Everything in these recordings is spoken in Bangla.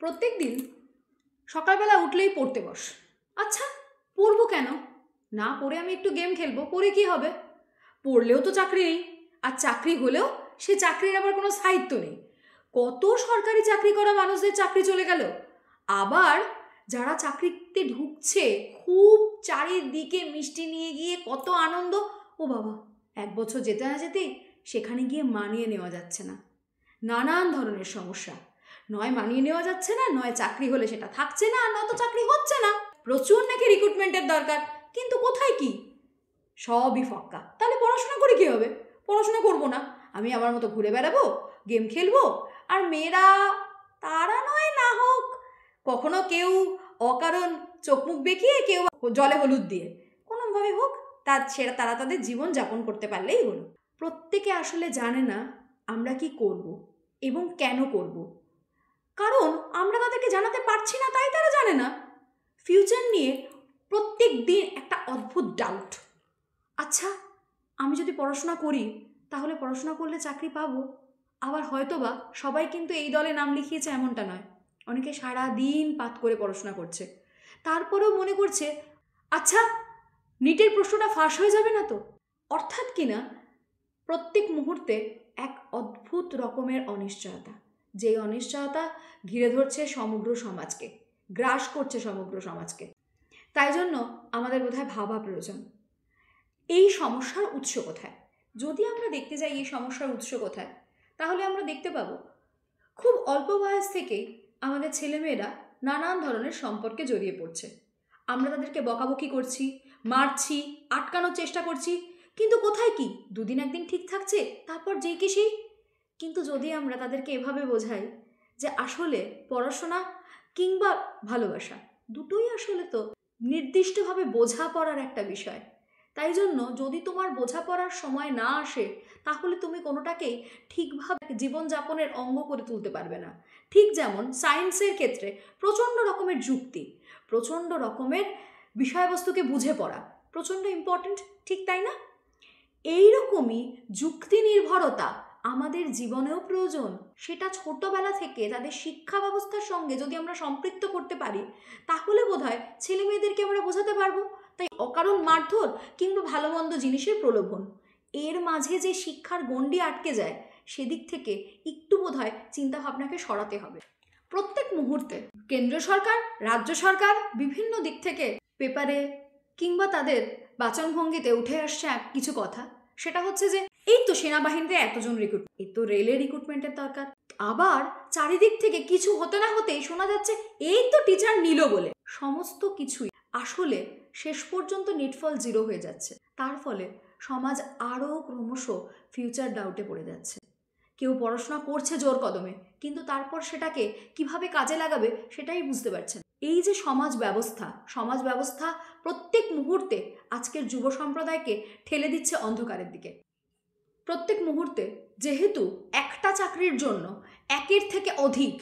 প্রত্যেক দিন সকালবেলা উঠলেই পড়তে বস। আচ্ছা, পড়বো কেন? না পড়ে আমি একটু গেম খেলবো, পড়ে কি হবে? পড়লেও তো চাকরি নেই, আর চাকরি হলেও সে চাকরির আবার কোনো স্থায়িত্ব নেই। কত সরকারি চাকরি করা মানুষদের চাকরি চলে গেল। আবার যারা চাকরিতে ঢুকছে খুব চারিদিকে মিষ্টি নিয়ে গিয়ে কত আনন্দ, ও বাবা 1 বছর যেতে না যেতেই সেখানে গিয়ে মানিয়ে নেওয়া যাচ্ছে না। নানান ধরনের সমস্যা, নয় মানিয়ে নেওয়া যাচ্ছে না, নয় চাকরি হলে সেটা থাকছে না, আর নয়তো চাকরি হচ্ছে না। প্রচুর নাকি রিক্রুটমেন্টের দরকার, কিন্তু কোথায় কি? সবই ফক্কা। তাহলে পড়াশোনা করে কী হবে? পড়াশোনা করবো না, আমি আমার মতো ঘুরে বেড়াবো, গেম খেলবো। আর মেয়েরা তারা নয় না হোক কখনো কেউ অকারণ চোখ মুখ বেঁকিয়ে, কেউ জলে হলুদ দিয়ে, কোনোভাবে হোক তারা তাদের জীবন যাপন করতে পারলেই হলো। প্রত্যেকে আসলে জানে না আমরা কি করব এবং কেন করব, কারণ আমরা তাদেরকে জানাতে পারছি না, তাই তারা জানে না। ফিউচার নিয়ে প্রত্যেক দিন একটা অদ্ভুত ডাউট। আচ্ছা, আমি যদি পড়াশোনা করি তাহলে পড়াশোনা করলে চাকরি পাবো? আবার হয়তোবা সবাই কিন্তু এই দলে নাম লিখিয়েছে এমনটা নয়, অনেকে সারা দিন পাত করে পড়াশোনা করছে, তারপরেও মনে করছে আচ্ছা নিটের প্রশ্নটা ফাঁস হয়ে যাবে না তো। অর্থাৎ কিনা প্রত্যেক মুহূর্তে এক অদ্ভুত রকমের অনিশ্চয়তা, যেই অনিশ্চয়তা ঘিরে ধরছে সমগ্র সমাজকে, গ্রাস করছে সমগ্র সমাজকে। তাই জন্য আমাদের বোধহয় ভাবা প্রয়োজন এই সমস্যার উৎস কোথায়। যদি আমরা দেখতে যাই এই সমস্যার উৎস কোথায়, তাহলে আমরা দেখতে পাবো খুব অল্প বয়স থেকেই আমাদের ছেলেমেয়েরা নানান ধরনের সম্পর্কে জড়িয়ে পড়ছে। আমরা তাদেরকে বকাবকি করছি, মারছি, আটকানোর চেষ্টা করছি, কিন্তু কোথায় কি? 2 দিন 1 দিন ঠিক থাকছে, তারপর যেই কি সেই। কিন্তু যদি আমরা তাদেরকে এভাবে বোঝাই যে আসলে পড়াশোনা কিংবা ভালোবাসা দুটোই আসলে তো নির্দিষ্টভাবে বোঝাপড়ার একটা বিষয়, তাই জন্য যদি তোমার বোঝাপড়ার সময় না আসে তাহলে তুমি কোনোটাকেই ঠিকভাবে জীবনযাপনের অঙ্গ করে তুলতে পারবে না। ঠিক যেমন সায়েন্সের ক্ষেত্রে প্রচণ্ড রকমের যুক্তি, প্রচণ্ড রকমের বিষয়বস্তুকে বুঝে পড়া প্রচণ্ড ইম্পর্ট্যান্ট, ঠিক তাই না? এইরকমই যুক্তি নির্ভরতা আমাদের জীবনেও প্রয়োজন। সেটা ছোটবেলা থেকে তাদের শিক্ষা ব্যবস্থার সঙ্গে যদি আমরা সম্পৃক্ত করতে পারি তাহলে বোধহয় ছেলে মেয়েদেরকে আমরা বোঝাতে পারবো। তাই অকারণ মারধর কিংবা ভালো মন্দ জিনিসের প্রলোভন, এর মাঝে যে শিক্ষার গণ্ডি আটকে যায় সেদিক থেকে একটু বোধহয় চিন্তাভাবনাকে সরাতে হবে। প্রত্যেক মুহূর্তে কেন্দ্র সরকার, রাজ্য সরকার বিভিন্ন দিক থেকে পেপারে কিংবা তাদের বাচনভঙ্গিতে উঠে আসছে কিছু কথা, সেটা হচ্ছে যে এই তো সেনাবাহিনীতে এতজন এই তো রেলের রিক্রুটমেন্টের দরকার। আবার চারিদিক থেকে কিছু হতে না হতেই শোনা যাচ্ছে এই তো টিচার নিল বলে। সমস্ত কিছুই আসলে শেষ পর্যন্ত নিটফল 0 হয়ে যাচ্ছে। তার ফলে সমাজ আরও ক্রমশ ফিউচার ডাউটে পড়ে যাচ্ছে। কেউ পড়াশোনা করছে জোর কদমে, কিন্তু তারপর সেটাকে কিভাবে কাজে লাগাবে সেটাই বুঝতে পারছে না। এই যে সমাজ ব্যবস্থা প্রত্যেক মুহূর্তে আজকের যুব সম্প্রদায়কে ঠেলে দিচ্ছে অন্ধকারের দিকে। প্রত্যেক মুহূর্তে যেহেতু একটা চাকরির জন্য 1-এর থেকে অধিক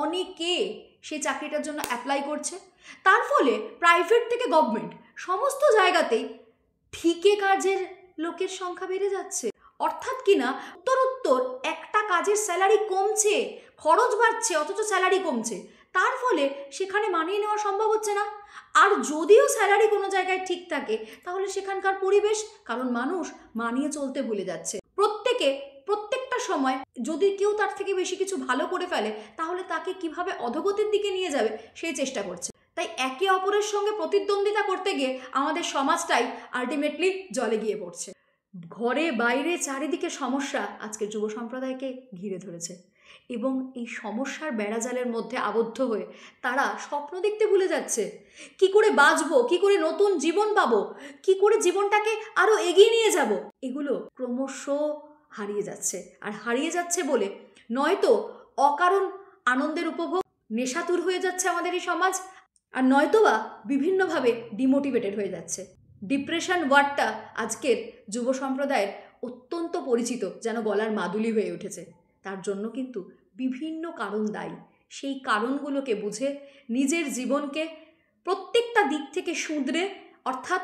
অনেকে সেই চাকরিটার জন্য অ্যাপ্লাই করছে, তার ফলে প্রাইভেট থেকে গভর্নমেন্ট সমস্ত জায়গাতেই ঠিকে কাজের লোকের সংখ্যা বেড়ে যাচ্ছে। অর্থাৎ কিনা উত্তরোত্তর একটা কাজের স্যালারি কমছে, খরচ বাড়ছে, অথচ স্যালারি কমছে। তার ফলে সেখানে মানিয়ে নেওয়া সম্ভব হচ্ছে না। আর যদিও স্যালারি কোনো জায়গায় ঠিক থাকে তাহলে সেখানকার পরিবেশ, কারণ মানুষ মানিয়ে চলতে ভুলে যাচ্ছে। প্রত্যেকটা সময় যদি কেউ তার থেকে বেশি কিছু ভালো করে ফেলে তাহলে তাকে কিভাবে অধোগতির দিকে নিয়ে যাবে সেই চেষ্টা করছে। তাই একে অপরের সঙ্গে প্রতিদ্বন্দ্বিতা করতে গিয়ে আমাদের সমাজটাই আলটিমেটলি জলে গিয়ে পড়ছে। ঘরে বাইরে চারিদিকে সমস্যা আজকের যুব সম্প্রদায়কে ঘিরে ধরেছে, এবং এই সমস্যার বেড়াজালের মধ্যে আবদ্ধ হয়ে তারা স্বপ্ন দেখতে ভুলে যাচ্ছে। কি করে বাঁচবো, কি করে নতুন জীবন পাবো, কি করে জীবনটাকে আরও এগিয়ে নিয়ে যাব, এগুলো ক্রমশ হারিয়ে যাচ্ছে। আর হারিয়ে যাচ্ছে বলে নয়তো অকারণ আনন্দের উপভোগ, নেশাতুর হয়ে যাচ্ছে আমাদের এই সমাজ, আর নয়তোবা বিভিন্নভাবে ডিমোটিভেটেড হয়ে যাচ্ছে। ডিপ্রেশন ওয়ার্ডটা আজকের যুব সম্প্রদায়ের অত্যন্ত পরিচিত, যেন গলার মাদুলি হয়ে উঠেছে। তার জন্য কিন্তু বিভিন্ন কারণ দায়ী। সেই কারণগুলোকে বুঝে নিজের জীবনকে প্রত্যেকটা দিক থেকে শুধরে, অর্থাৎ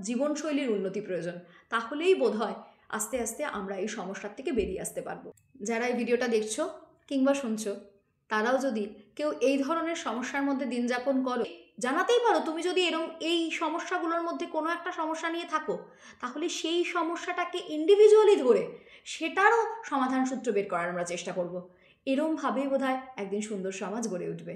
জীবনশৈলীর উন্নতি প্রয়োজন, তাহলেই বোধহয় আস্তে আস্তে আমরা এই সমস্যার থেকে বেরিয়ে আসতে পারবো। যারা এই ভিডিওটা দেখছো কিংবা শুনছো তারাও যদি কেউ এই ধরনের সমস্যার মধ্যে দিন যাপন করো, জানাতেই পারো। তুমি যদি এই সমস্যাগুলোর মধ্যে কোনো একটা সমস্যা নিয়ে থাকো, তাহলে সেই সমস্যাটাকে ইন্ডিভিজুয়ালি ধরে সেটারও সমাধান সূত্র বের করার আমরা চেষ্টা করব। এরমভাবেই বোধহয় একদিন সুন্দর সমাজ গড়ে উঠবে।